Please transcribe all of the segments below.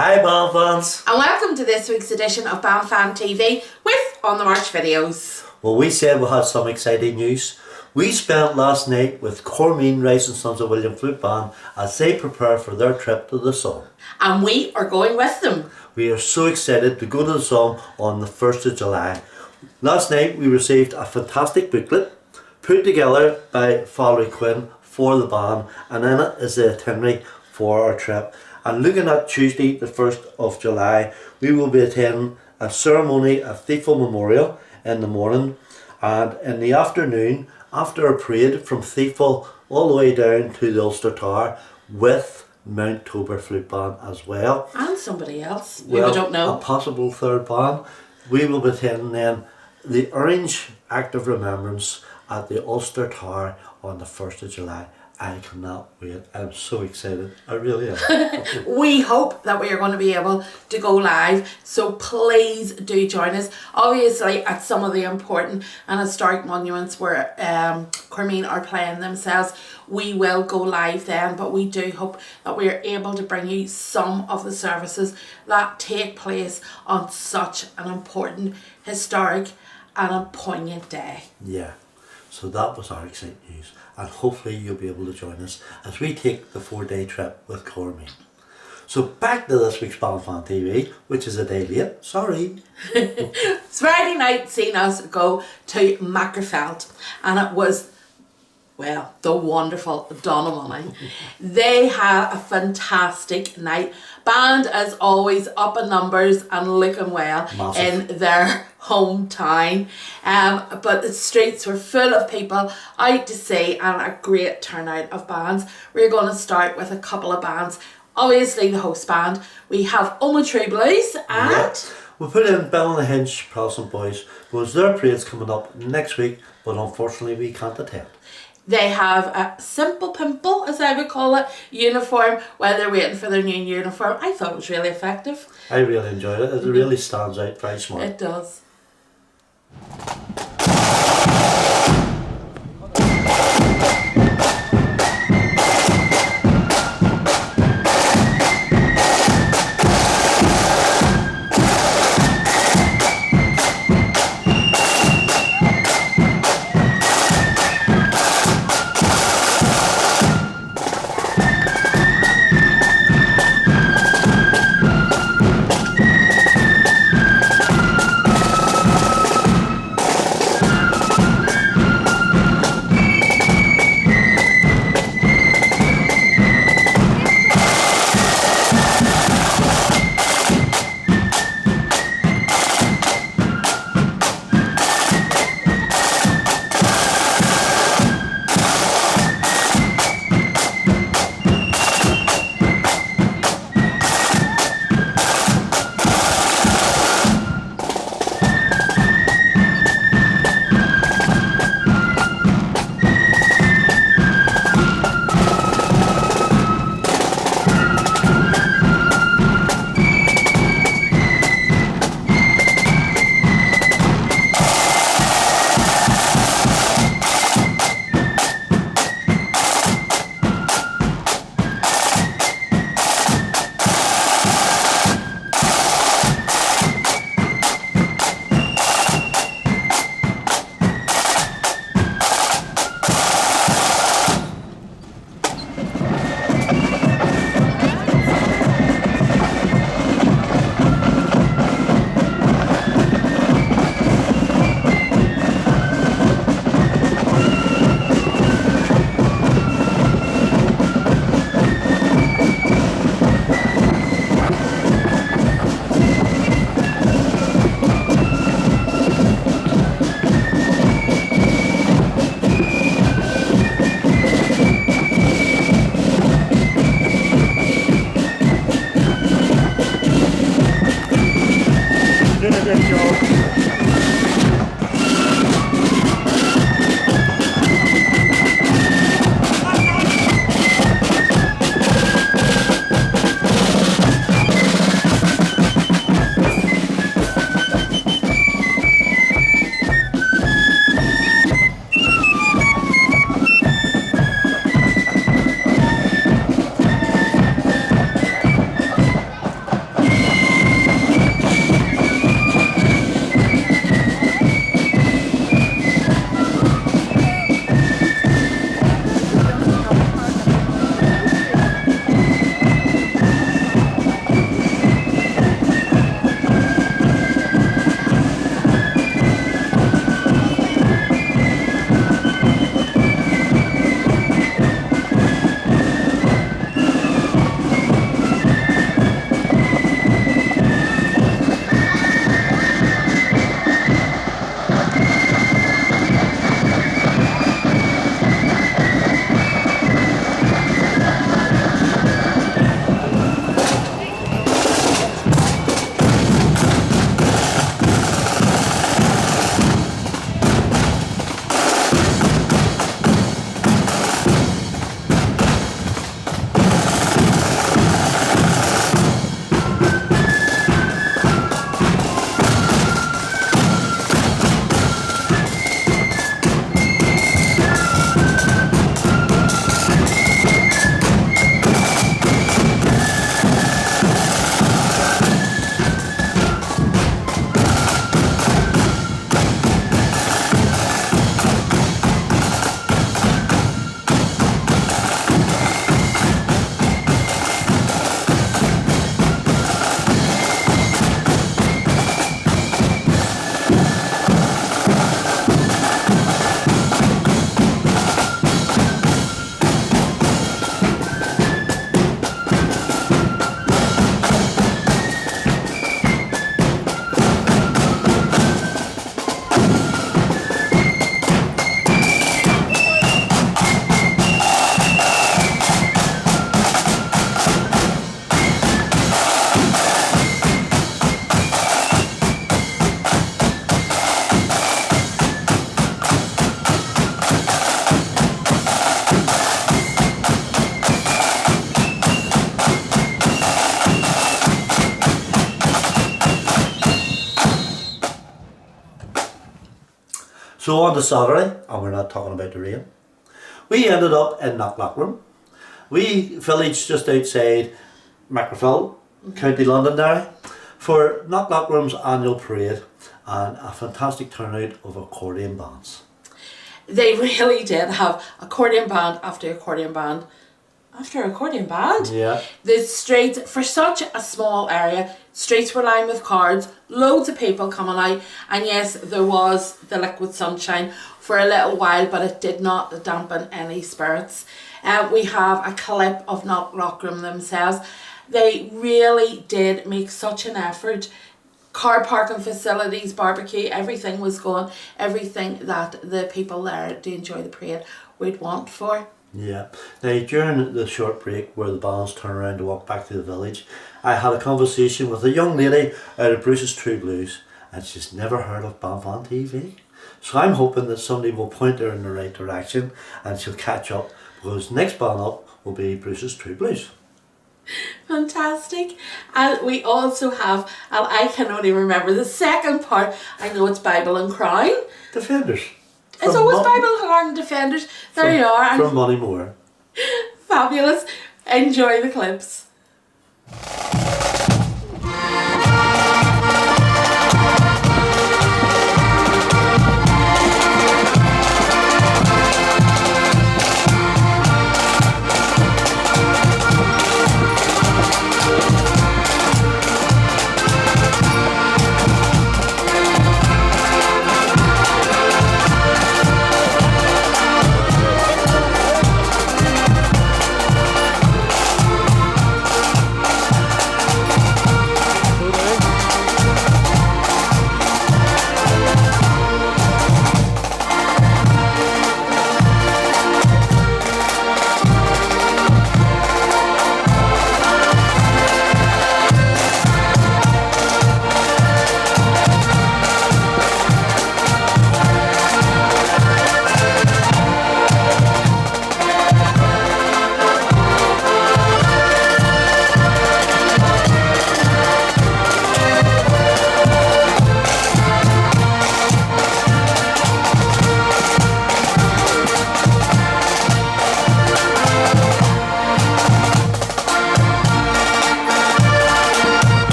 Hi band fans! And welcome to this week's edition of Fan TV with On The March videos. Well, we said we had some exciting news. We spent last night with Cormean Rising Sons of William Flute Band as they prepare for their trip to the Somme. And we are going with them. We are so excited to go to the Somme on the 1st of July. Last night we received a fantastic booklet put together by Valerie Quinn for the band, and in it is the itinerary for our trip. And looking at Tuesday the 1st of July, we will be attending a ceremony at Thiepval Memorial in the morning, and in the afternoon after a parade from Thiepval all the way down to the Ulster Tower with Mount Tober Flute Band as well. And somebody else who Well, we don't know. A possible third band. We will be attending then the Orange Act of Remembrance at the Ulster Tower on the 1st of July. I cannot wait. I'm so excited. I really am. We hope that we are going to be able to go live, so please do join us. Obviously at some of the important and historic monuments where Cormean are playing themselves, we will go live then, but we do hope that we are able to bring you some of the services that take place on such an important, historic and a poignant day. Yeah, so that was our exciting news, and hopefully you'll be able to join us as we take the 4-day trip with Cormean. So back to this week's Fan TV, which is a day late, sorry. Friday night seen us go to Macerfeld, and it was, well, the wonderful Dunamoney. They had a fantastic night. Band, as always, up in numbers and looking well. Massive. In their hometown. But the streets were full of people out to see, and a great turnout of bands. We're going to start with a couple of bands. Obviously the host band. We have Omagh True Blues and... Yeah. We put in Ballynahinch Protestant Boys because their parade's coming up next week, but unfortunately we can't attend. They have a simple pimple, as I would call it, uniform while they're waiting for their new uniform. I thought it was really effective. I really enjoyed it. It really stands out, very smart. It does. So on to Saturday, and we're not talking about the rain. We ended up in Knockloughrim, wee village just outside Macerfeld, County Londonderry, for Knockloughrim's annual parade and a fantastic turnout of accordion bands. They really did have accordion band after accordion band after accordion band. Yeah. The streets, for such a small area, streets were lined with cards, loads of people coming out, and yes, there was the liquid sunshine for a little while, but it did not dampen any spirits. We have a clip of Knockloughrim themselves. They really did make such an effort. Car parking facilities, barbecue, everything was going, everything that the people there to enjoy the parade would want for. Yeah. Now, during the short break where the bands turn around to walk back to the village, I had a conversation with a young lady out of Bruce's True Blues, and she's never heard of Fan TV. So I'm hoping that somebody will point her in the right direction and she'll catch up, because next band up will be Bruce's True Blues. Fantastic. And we also have, and I can only remember the second part, I know it's Bible and Crown Defenders. It's always Bible and Crown Defenders. There you are. From Moneymore. Fabulous. Enjoy the clips.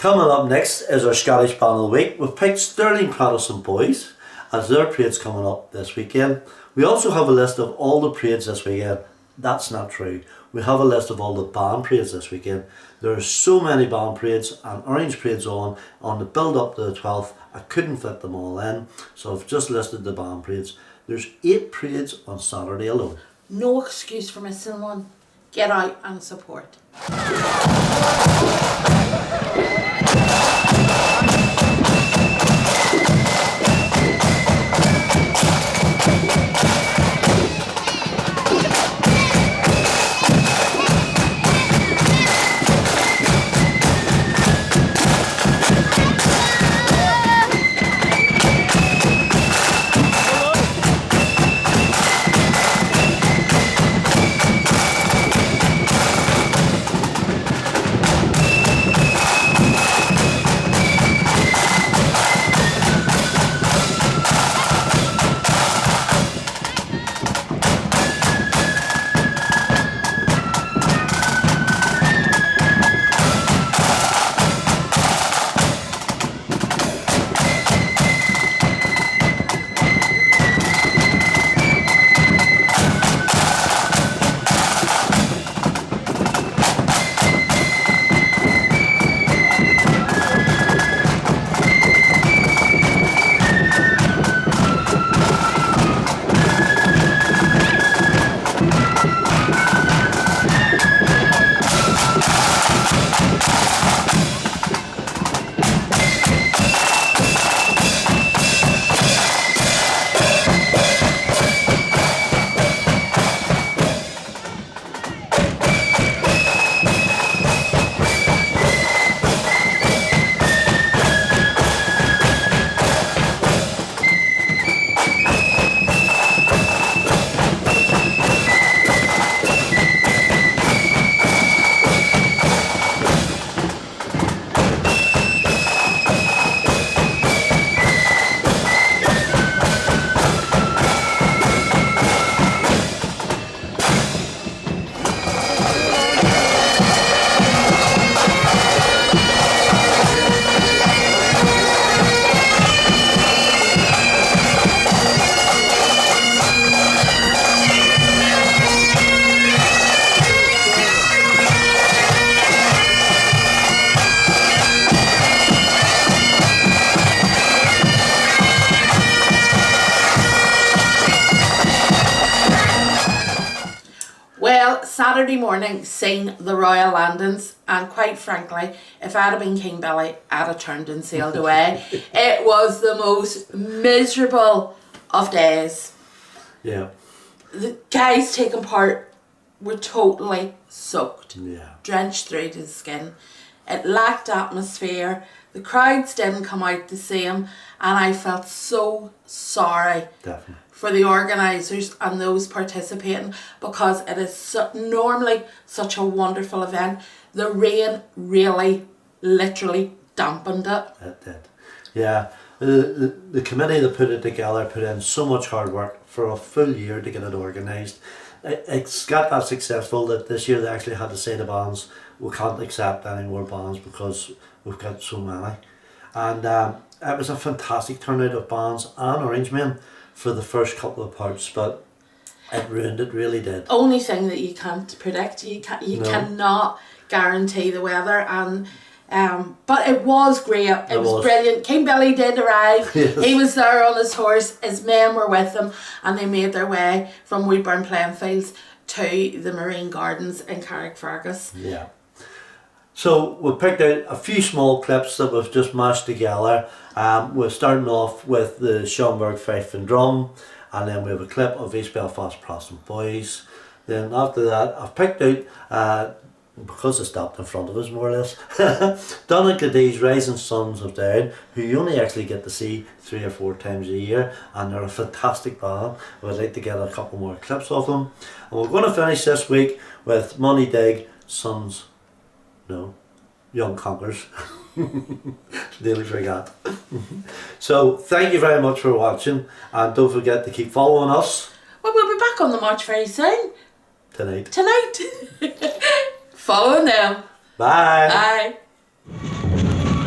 Coming up next is our Scottish Band of the Week. We've picked Stirling Protestant Boys as their parade's coming up this weekend. We also have a list of all the parades this weekend. That's not true. We have a list of all the band parades this weekend. There are so many band parades and orange parades on the build up to the 12th. I couldn't fit them all in, so I've just listed the band parades. There's 8 parades on Saturday alone. No excuse for missing one. Get out and support. Saturday morning seen the Royal Landings, and quite frankly, if I'd have been King Billy, I'd have turned and sailed away. It was the most miserable of days. Yeah. The guys taking part were totally soaked, drenched through to the skin. It lacked atmosphere. The crowds didn't come out the same, and I felt so sorry. Definitely. For the organisers and those participating, because it is normally such a wonderful event. The rain really, literally dampened it. It did. Yeah. The committee that put it together put in so much hard work for a full year to get it organised. It's got that successful that this year they actually had to say to bands, we can't accept any more bands because we've got so many. And it was a fantastic turnout of bands and arrangemen for the first couple of parts, but it ruined it, really did. Only thing that you can't predict, you cannot guarantee the weather, and but it was great. It was brilliant. King Billy did arrive. Yes. He was there on his horse. His men were with him, and they made their way from Weedburn Playing Fields to the Marine Gardens in Carrickfergus. Yeah. So we picked out a few small clips that we've just mashed together. We're starting off with the Schomberg Fife Drum, and then we have a clip of East Belfast Protestant Boys. Then after that, I've picked out, because they stopped in front of us more or less, Donegal's Rising Sons of Down, who you only actually get to see 3 or 4 times a year, and they're a fantastic band. I'd like to get a couple more clips of them. And we're going to finish this week with Moneydig, Young Conquerors. Nearly forgot. So thank you very much for watching, and don't forget to keep following us. Well, we'll be back on the march very soon. Tonight. Following them. Bye. Bye.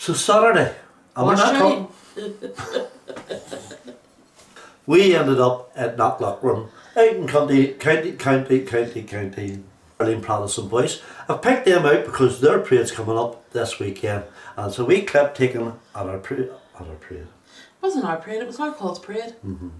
So Saturday, and we're What's not your- talking. We ended up at Knockloughrim, out in County, Stirling Protestant Boys. I've picked them out because their parade's coming up this weekend, and so we clip taken at our parade. It wasn't our parade, it was our call's parade. It wasn't